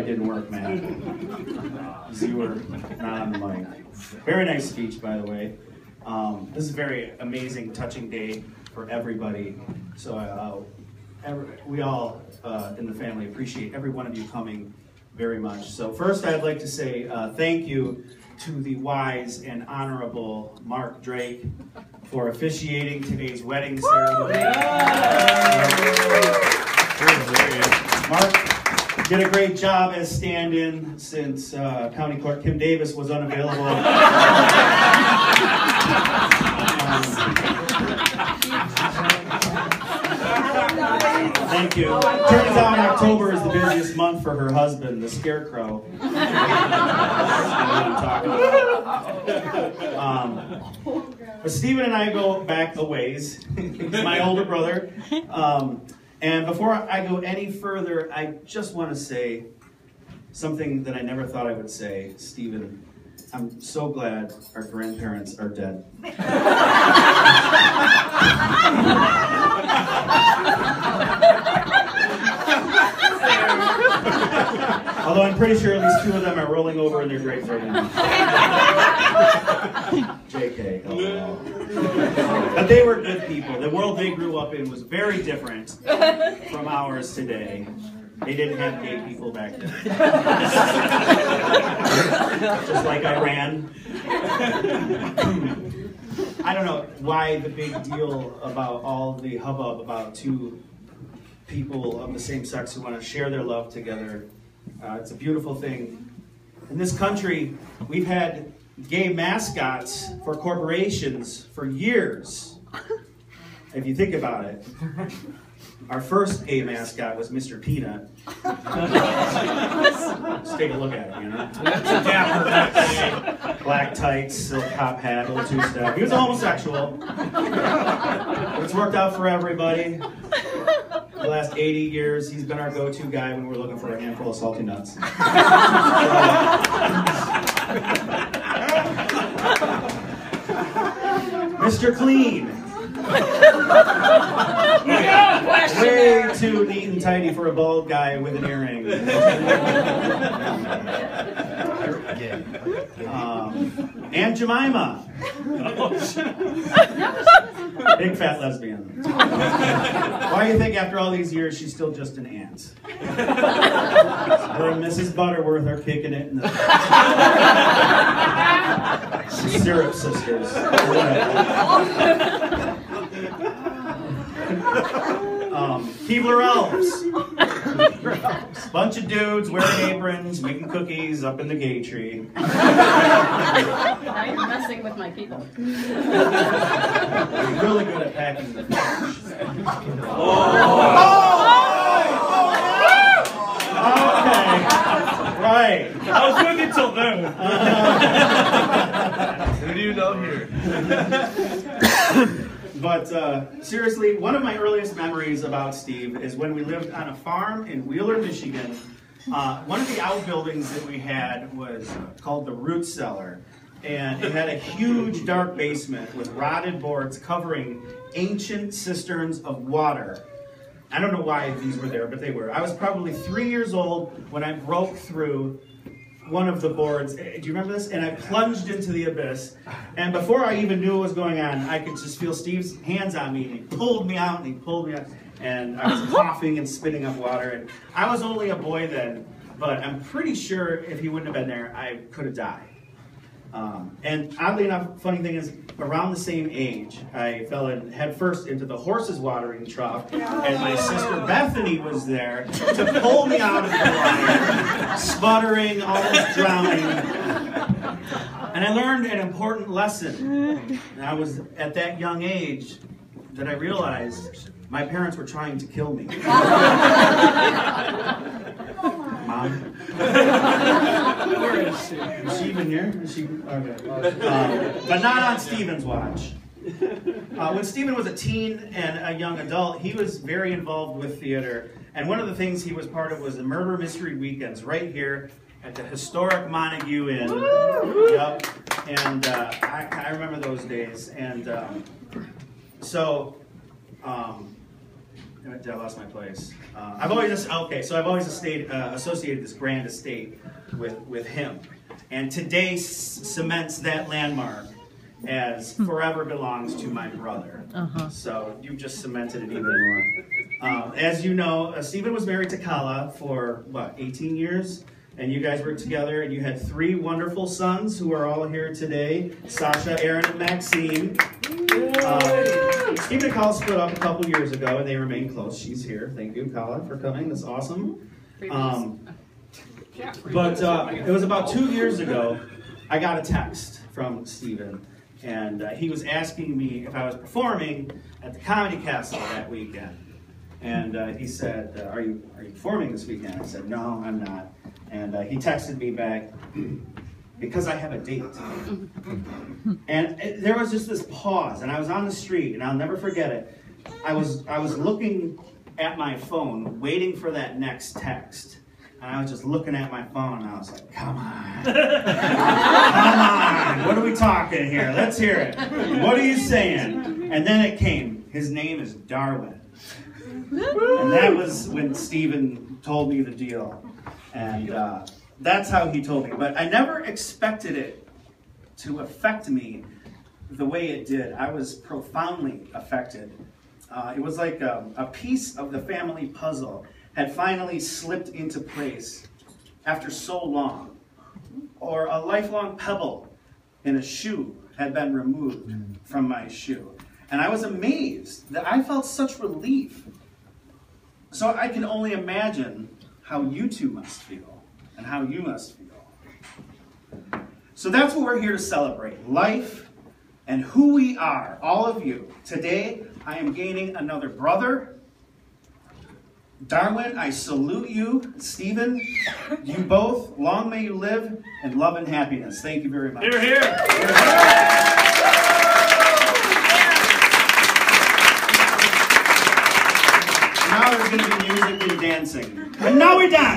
didn't work, Matt. You were not on the mic. Very nice speech, by the way. This is a very amazing, touching day for everybody. So we all in the family appreciate every one of you coming very much. So first I'd like to say thank you to the wise and honorable Mark Drake for officiating today's wedding ceremony. Mark did a great job as stand-in since County Clerk Kim Davis was unavailable. Thank you. Turns out October is the busiest month for her husband, the Scarecrow. But Stephen and I go back a ways. He's my older brother. And before I go any further, I just want to say something that I never thought I would say. Stephen, I'm so glad our grandparents are dead. Although I'm pretty sure at least 2 of them are rolling over in their graves right now. JK. Oh. But they were good people. The world they grew up in was very different from ours today. They didn't have gay people back then. Just like Iran. I don't know why the big deal about all the hubbub about 2 people of the same sex who want to share their love together. It's a beautiful thing. In this country, we've had gay mascots for corporations for years. If you think about it. Our first gay mascot was Mr. Peanut. Just take a look at him, you know? Black tights, silk top hat, little 2-step. He was a homosexual. But it's worked out for everybody. For the last 80 years, he's been our go-to guy when we're looking for a handful of salty nuts. Mr. Clean. Way too neat and tidy for a bald guy with an earring. Aunt Jemima. Big fat lesbian. Why do you think after all these years she's still just an aunt? Her and Mrs. Butterworth are kicking it in the Syrup Sisters. Keebler Elves. Bunch of dudes wearing aprons, making cookies up in the gay tree. Now you're messing with my people. You're really good at packing the fish. Okay. Right. I was with you till then. Who do you know here? But seriously, one of my earliest memories about Steve is when we lived on a farm in Wheeler, Michigan. One of the outbuildings that we had was called the Root Cellar. And it had a huge dark basement with rotted boards covering ancient cisterns of water. I don't know why these were there, but they were. I was probably 3 years old when I broke through one of the boards. Do you remember this? And I plunged into the abyss. And before I even knew what was going on, I could just feel Steve's hands on me. And he pulled me out, and he pulled me out. And I was coughing and spitting up water. And I was only a boy then, but I'm pretty sure if he wouldn't have been there, I could have died. And oddly enough, funny thing is, around the same age, I fell in headfirst into the horse's watering trough, and my sister Bethany was there to pull me out of the water, sputtering, almost drowning. And I learned an important lesson. And I was at that young age that I realized my parents were trying to kill me. Mom? Where is she? Is she even here? Is she? Okay. But not on Stephen's watch. When Stephen was a teen and a young adult, he was very involved with theater. And one of the things he was part of was the Murder Mystery Weekends right here at the historic Montague Inn. Yep. And I remember those days. And I lost my place. I've always associated this grand estate with him, and today cements that landmark as forever belongs to my brother. So you just cemented it even more. As you know, Stephen was married to Kala for, what, 18 years? And you guys worked together, and you had 3 wonderful sons who are all here today, Sasha, Aaron, and Maxine. Stephen and Kala split up a couple years ago, and they remain close. She's here. Thank you, Kala, for coming. That's awesome. But it was about 2 years ago, I got a text from Stephen, and he was asking me if I was performing at the Comedy Castle that weekend. And he said, are you performing this weekend? I said, no, I'm not. And he texted me back, because I have a date. And there was just this pause, and I was on the street, and I'll never forget it. I was looking at my phone, waiting for that next text. And I was just looking at my phone, and I was like, come on. Come on. What are we talking here? Let's hear it. What are you saying? And then it came. His name is Darwin. And that was when Stephen told me the deal. And that's how he told me. But I never expected it to affect me the way it did. I was profoundly affected. It was like a piece of the family puzzle had finally slipped into place after so long. Or a lifelong pebble in a shoe had been removed from my shoe. And I was amazed that I felt such relief. So I can only imagine how you two must feel, and how you must feel. So that's what we're here to celebrate, life and who we are, all of you. Today, I am gaining another brother. Darwin, I salute you. Stephen, you both, long may you live in love and happiness. Thank you very much. Hear, hear. Now there's going to be music and dancing. And now we're done.